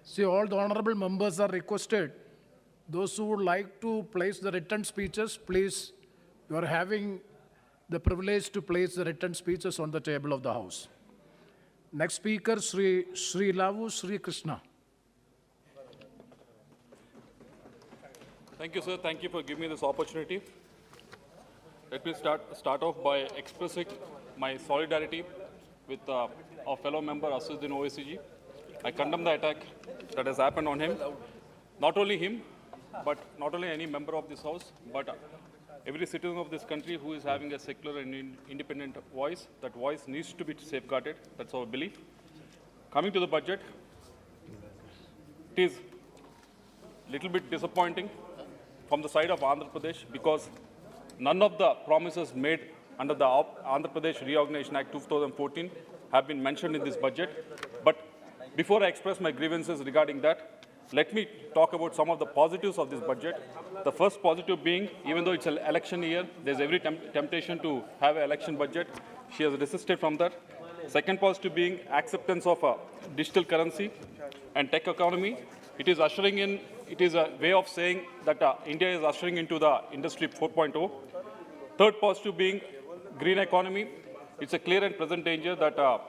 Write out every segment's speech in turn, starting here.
See, all the honorable members are requested. Those who would like to place the written speeches, please, you are having the privilege to place the written speeches on the table of the House. Next speaker, Sri Lavu, Sri Krishna. Thank you, sir. Thank you for giving me this opportunity. Let me start off by expressing my solidarity with our fellow member Asuddin OACG. I condemn the attack that has happened on him. Not only him, but not only any member of this House, but every citizen of this country who is having a secular and independent voice. That voice needs to be safeguarded. That's our belief. Coming to the budget, it is a little bit disappointing from the side of Andhra Pradesh because none of the promises made under the Andhra Pradesh Reorganization Act 2014 have been mentioned in this budget. But before I express my grievances regarding that, let me talk about some of the positives of this budget. The first positive being, even though it's an election year, there's every temptation to have an election budget. She has resisted from that. Second positive being acceptance of a digital currency and tech economy. It is ushering in, it is a way of saying that India is ushering into the Industry 4.0. Third positive being green economy. It's a clear and present danger that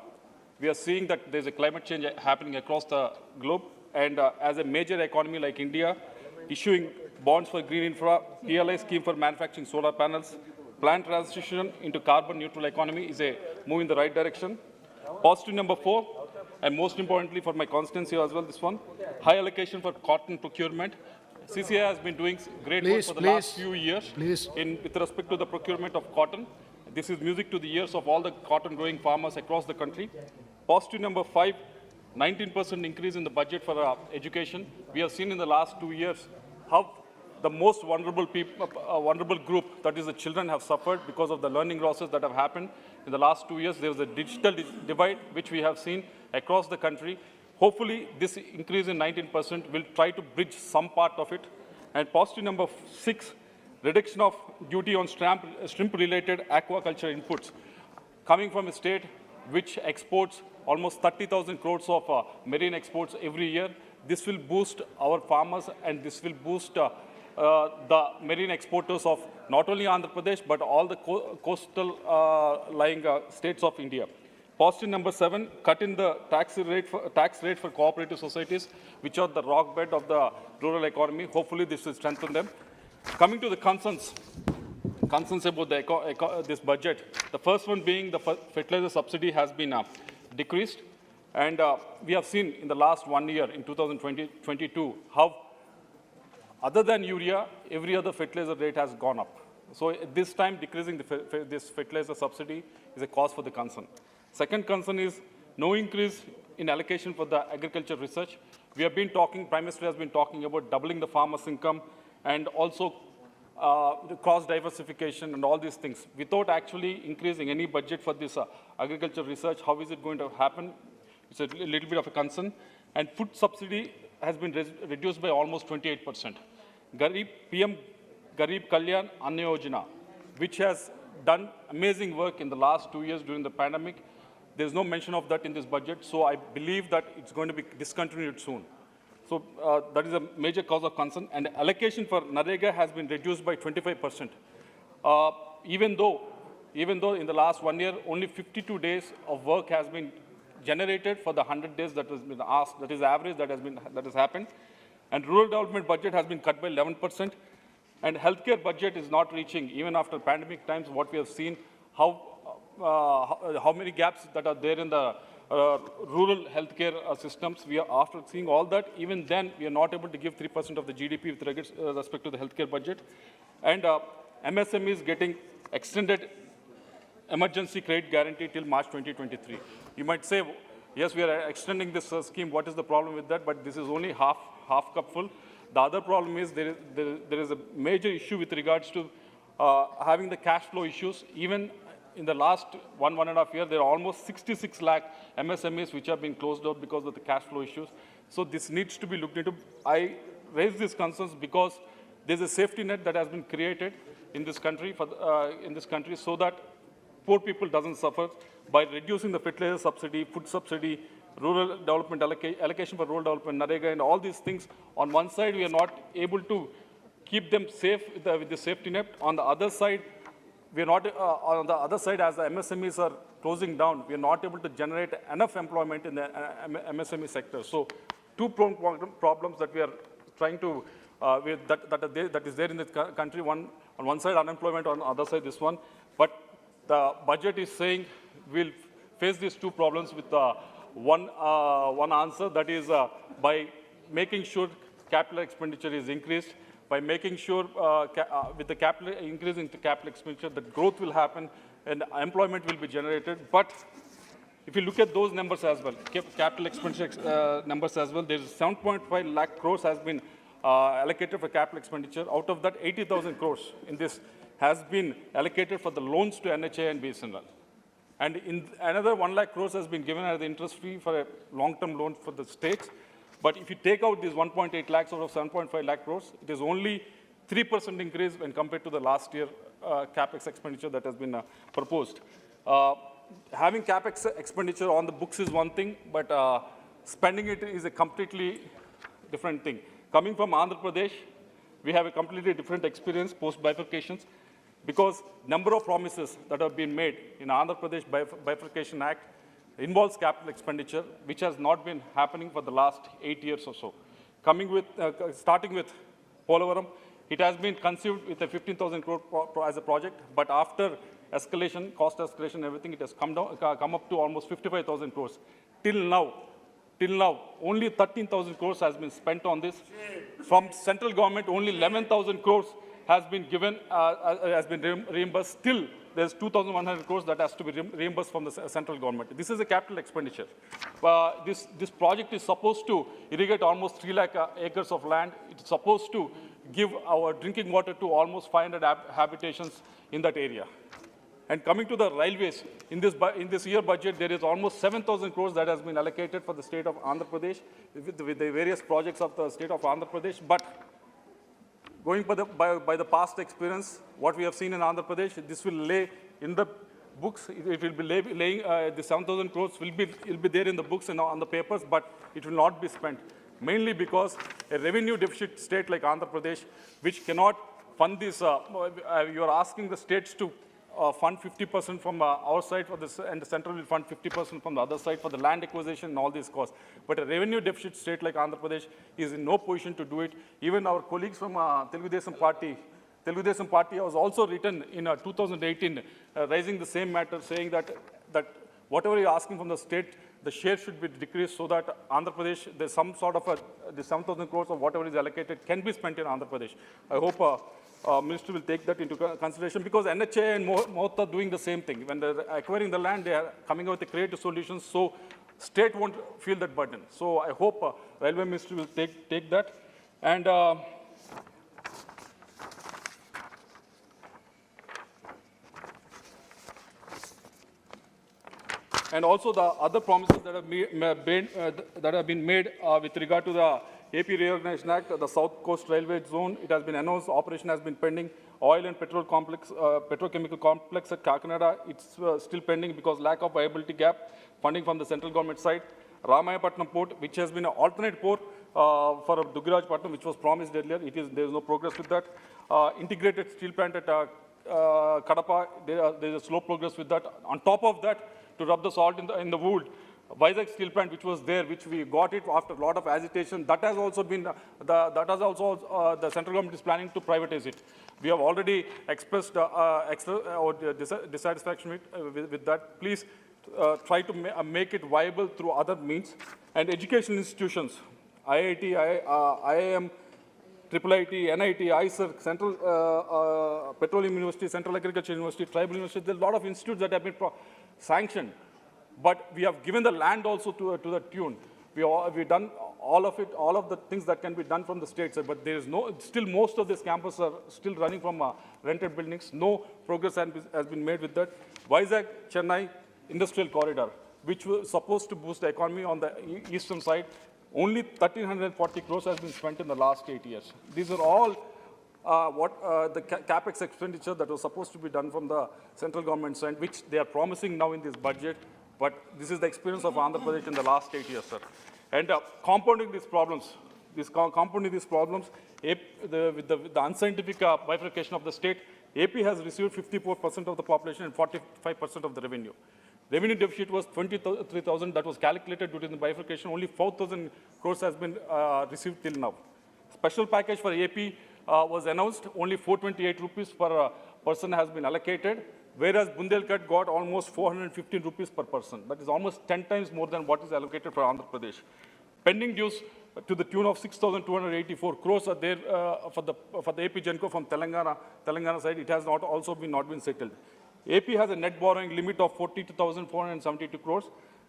we are seeing that there's a climate change happening across the globe. And as a major economy like India, issuing bonds for green infra, PLI scheme for manufacturing solar panels, planned transition into carbon neutral economy is a move in the right direction. Positive number 4, and most importantly for my constituency as well, this one, high allocation for cotton procurement. CCI has been doing great work for the last few years with respect to the procurement of cotton. This is music to the ears of all the cotton growing farmers across the country. Positive number 5, 19% increase in the budget for education. We have seen in the last 2 years how the most vulnerable group, that is the children, have suffered because of the learning losses that have happened in the last 2 years. There is a digital divide which we have seen across the country. Hopefully, this increase in 19% will try to bridge some part of it. And positive number 6, reduction of duty on shrimp-related aquaculture inputs. Coming from a state which exports almost 30,000 crores of marine exports every year, this will boost our farmers and this will boost the marine exporters of not only Andhra Pradesh but all the coastal lying states of India. Positive number 7, cut in the tax rate for cooperative societies, which are the rock bed of the rural economy. Hopefully, this will strengthen them. Coming to the concerns about this budget, the first one being the fertilizer subsidy has been decreased. And we have seen in the last 1 year, in 2022, how other than urea, every other fertilizer rate has gone up. So at this time, decreasing this fertilizer subsidy is a cause for the concern. Second concern is no increase in allocation for the agriculture research. We have been talking, Prime Minister has been talking about doubling the farmers' income and also the cross diversification and all these things. Without actually increasing any budget for this agriculture research, how is it going to happen? It's a little bit of a concern. And food subsidy has been reduced by almost 28%. PM Garib Kalyan Anna Yojana, which has done amazing work in the last 2 years during the pandemic. There's no mention of that in this budget, so I believe that it's going to be discontinued soon. So that is a major cause of concern. And allocation for Narega has been reduced by 25%. Even though in the last 1 year, only 52 days of work has been generated for the 100 days that has been asked, that is average that has happened. And rural development budget has been cut by 11%. And healthcare budget is not reaching, even after pandemic times, what we have seen, how many gaps that are there in the rural healthcare systems. After seeing all that, even then, we are not able to give 3% of the GDP with respect to the healthcare budget. And MSME is getting extended emergency credit guarantee till March 2023. You might say, yes, we are extending this scheme. What is the problem with that? But this is only half cup full. The other problem is there is a major issue with regards to having the cash flow issues. Even in the last 1.5 years, there are almost 66 lakh MSMEs which have been closed out because of the cash flow issues. So this needs to be looked into. I raise these concerns because there's a safety net that has been created in this country so that poor people doesn't suffer by reducing the fertilizer subsidy, food subsidy, rural development allocation for rural development, Narega, and all these things. On one side, we are not able to keep them safe with the safety net. On the other side, we are not, as the MSMEs are closing down, we are not able to generate enough employment in the MSME sector. So, two problems that we are trying to, that is there in the country. One, on one side, unemployment, on the other side, this one. But the budget is saying we'll face these two problems with one answer, that is by making sure capital expenditure is increased, by making sure with the capital increase in the capital expenditure, that growth will happen and employment will be generated. But if you look at those numbers as well, capital expenditure numbers as well, there's 7.5 lakh crores has been allocated for capital expenditure. Out of that, 80,000 crores in this has been allocated for the loans to NHA and BSNL. And in another 1 lakh crores has been given as the interest fee for a long-term loan for the states. But if you take out these 1.8 lakhs out of 7.5 lakh crores, it is only 3% increase when compared to the last year capex expenditure that has been proposed. Having capex expenditure on the books is one thing, but spending it is a completely different thing. Coming from Andhra Pradesh, we have a completely different experience post-bifurcations, because number of promises that have been made in Andhra Pradesh Bifurcation Act involves capital expenditure, which has not been happening for the last 8 years or so. Starting with Polavaram, it has been conceived with a 15,000 crore as a project, but after escalation, cost escalation, everything, it has come up to almost 55,000 crores. Till now, only 13,000 crores has been spent on this. From central government, only 11,000 crores has been given, has been reimbursed. Still, there's 2,100 crores that has to be reimbursed from the central government. This is a capital expenditure. This project is supposed to irrigate almost 3 lakh acres of land. It's supposed to give our drinking water to almost 500 habitations in that area. And coming to the railways, in this year budget, there is almost 7,000 crores that has been allocated for the state of Andhra Pradesh with the various projects of the state of Andhra Pradesh. But going by the past experience, what we have seen in Andhra Pradesh, this will lay in the books. It will be laying the 7,000 crores will be there in the books and on the papers, but it will not be spent. Mainly because a revenue deficit state like Andhra Pradesh, which cannot fund this, you are asking the states to fund 50% from our side for this, and the central will fund 50% from the other side for the land acquisition and all these costs. But a revenue deficit state like Andhra Pradesh is in no position to do it. Even our colleagues from Telugu Desam Party was also written in 2018, raising the same matter, saying that whatever you're asking from the state, the share should be decreased so that Andhra Pradesh, there's some sort of the 7,000 crores or whatever is allocated can be spent in Andhra Pradesh. I hope Ministry will take that into consideration, because NHA and MOHT are doing the same thing. When they're acquiring the land, they are coming up with creative solutions, so state won't feel that burden. So I hope Railway Ministry will take that. And and also the other promises that have been made with regard to the AP Reorganization Act, the South Coast Railway Zone, it has been announced, operation has been pending. Oil and petrochemical complex at Kakinada, it's still pending because lack of viability gap, funding from the central government side. Ramayapatnam Port, which has been an alternate port for Dugirajpatnam, which was promised earlier, there is no progress with that. Integrated steel plant at Kadapa, there is a slow progress with that. On top of that, to rub the salt in the wound, Vizag steel plant, which was there, which we got it after a lot of agitation, that has also been, the central government is planning to privatize it. We have already expressed dissatisfaction with that. Please try to make it viable through other means. And education institutions, IIT, IIM, IIIT, NIT, ISER, Central Petroleum University, Central Agriculture University, Tribal University, there are a lot of institutes that have been sanctioned. But we have given the land also to the tune. We've done all of it, all of the things that can be done from the state side, but there is still most of these campuses are still running from rented buildings. No progress has been made with that. Vizag, Chennai Industrial Corridor, which was supposed to boost the economy on the eastern side, only 1,340 crores has been spent in the last 8 years. These are all the capex expenditure that was supposed to be done from the central government side, which they are promising now in this budget. But this is the experience of Andhra Pradesh in the last 8 years, sir. And compounding these problems, with the unscientific bifurcation of the state, AP has received 54% of the population and 45% of the revenue. Revenue deficit was 23,000 that was calculated during the bifurcation. Only 4,000 crores has been received till now. Special package for AP was announced. Only 428 rupees per person has been allocated, whereas Bundelkhand got almost 415 rupees per person. That is almost 10 times more than what is allocated for Andhra Pradesh. Pending dues to the tune of 6,284 crores are there for the AP Genco from Telangana side. It has not been settled. AP has a net borrowing limit of 42,472 crores,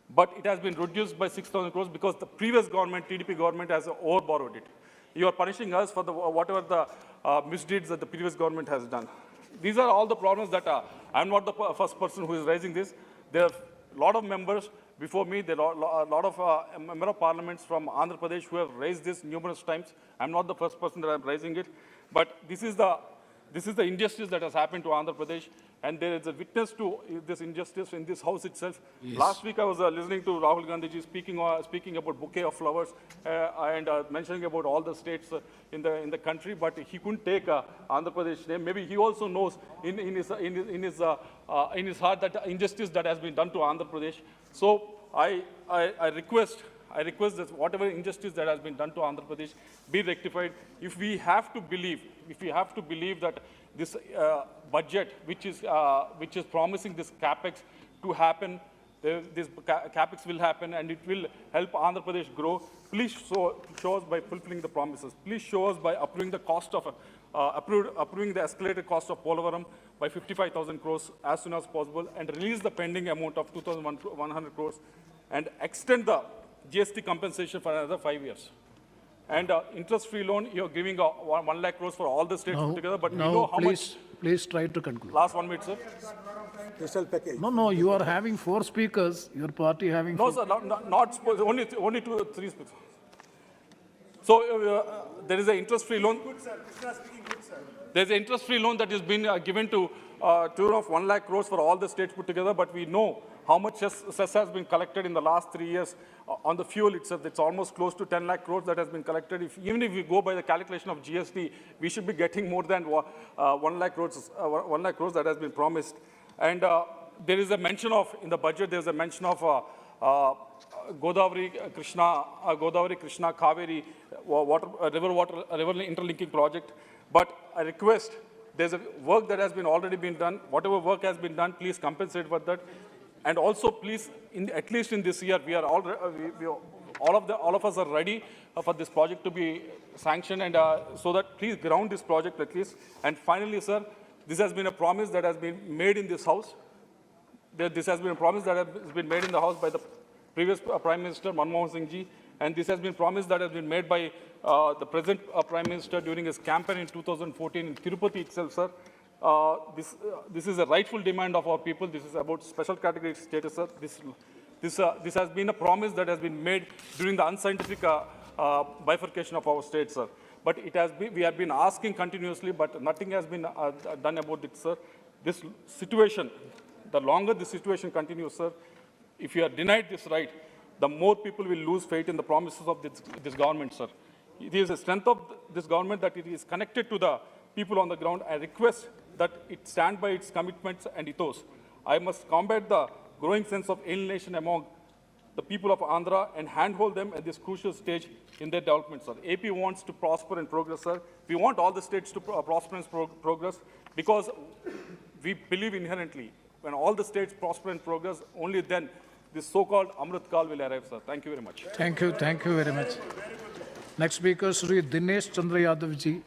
but it has been reduced by 6,000 crores because the previous government, TDP government, has overborrowed it. You are punishing us for whatever the misdeeds that the previous government has done. These are all the problems that I'm not the first person who is raising this. There are a lot of members before me. There are a lot of member of parliaments from Andhra Pradesh who have raised this numerous times. I'm not the first person that I'm raising it, but this is the injustice that has happened to Andhra Pradesh, and there is a witness to this injustice in this house itself. Yes. Last week I was listening to Rahul Gandhi ji speaking about bouquet of flowers and mentioning about all the states in the country, but he couldn't take Andhra Pradesh name. Maybe he also knows in his heart that the injustice that has been done to Andhra Pradesh. So I request that whatever injustice that has been done to Andhra Pradesh be rectified. If we have to believe that this budget, which is promising this capex to happen, this capex will happen and it will help Andhra Pradesh grow. Please show us by fulfilling the promises. Please show us by approving the cost of approving the escalated cost of Polavaram by 55,000 crores as soon as possible, and release the pending amount of 2,100 crores, and extend the GST compensation for another 5 years. And interest-free loan, you're giving 1 lakh crores for all the states put together, but we know how much. Please try to conclude. Last 1 minute, sir. Special package. No, you are having 4 speakers, your party having No, 4. sir, not only 2 3 speakers. So there is an interest-free loan. Good, sir. Krishna speaking good, sir. There's an interest-free loan that has been given to tune of 1 lakh crores for all the states put together, but we know how much cess has been collected in the last 3 years on the fuel itself. It's almost close to 10 lakh crores that has been collected. Even if we go by the calculation of GST, we should be getting more than 1 lakh crores that has been promised. And there is a mention of, in the budget, there's a mention of Godavari, Krishna, Kaveri, river interlinking project. But I request, there's a work that has been already been done. Whatever work has been done, please compensate for that. And also, please, at least in this year, we are all of us are ready for this project to be sanctioned, and so that please ground this project at least. And finally, sir, this has been a promise that has been made in this house. This has been a promise that has been made in the house by the previous Prime Minister Manmohan Singh ji, and this has been promise that has been made by the present Prime Minister during his campaign in 2014 in Tirupati itself, sir. This is a rightful demand of our people. This is about special category status, sir. This has been a promise that has been made during the unscientific bifurcation of our state, sir. But we have been asking continuously, but nothing has been done about it, sir. This situation, the longer the situation continues, sir, if you are denied this right, the more people will lose faith in the promises of this government, sir. It is the strength of this government that it is connected to the people on the ground. I request that it stand by its commitments and ethos. I must combat the growing sense of alienation among the people of Andhra and handhold them at this crucial stage in their development, sir. AP wants to prosper and progress, sir. We want all the states to prosper and progress because we believe inherently when all the states prosper and progress, only then this so-called Amrit Kal will arrive, sir. Thank you very much. Thank you very much. Next speaker, Sri Dinesh Chandra Yadav ji.